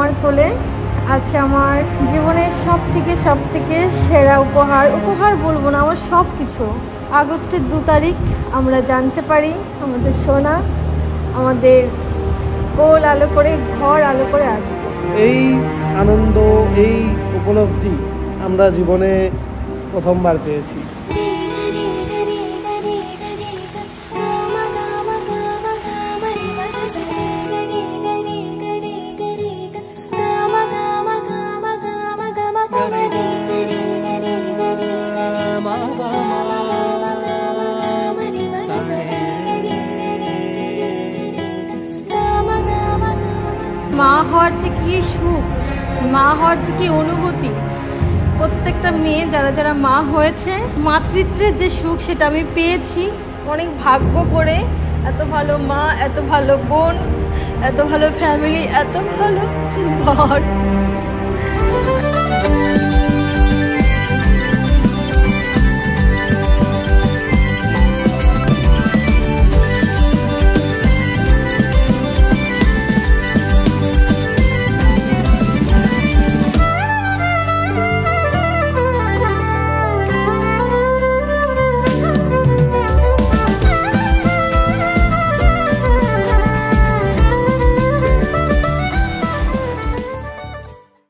আমার কোলে আছে আমার জীবনের সব থেকে সেরা উপহার বলবো না, আমার সব কিছু। আগস্টের 2 তারিখ আমরা জানতে পারি আমাদের সোনা আমাদের কোল আলো করে ঘর আলো করে আসছে। এই আনন্দ, এই উপলব্ধি আমরা জীবনে প্রথমবার পেয়েছি। মা হওয়ার যে কি সুখ, মা হওয়ার যে কি অনুভূতি, প্রত্যেকটা মেয়ে যারা মা হয়েছে মাতৃত্বের যে সুখ সেটা আমি পেয়েছি অনেক ভাগ্য করে। এত ভালো মা, এত ভালো বোন, এত ভালো ফ্যামিলি, এত ভালো বর।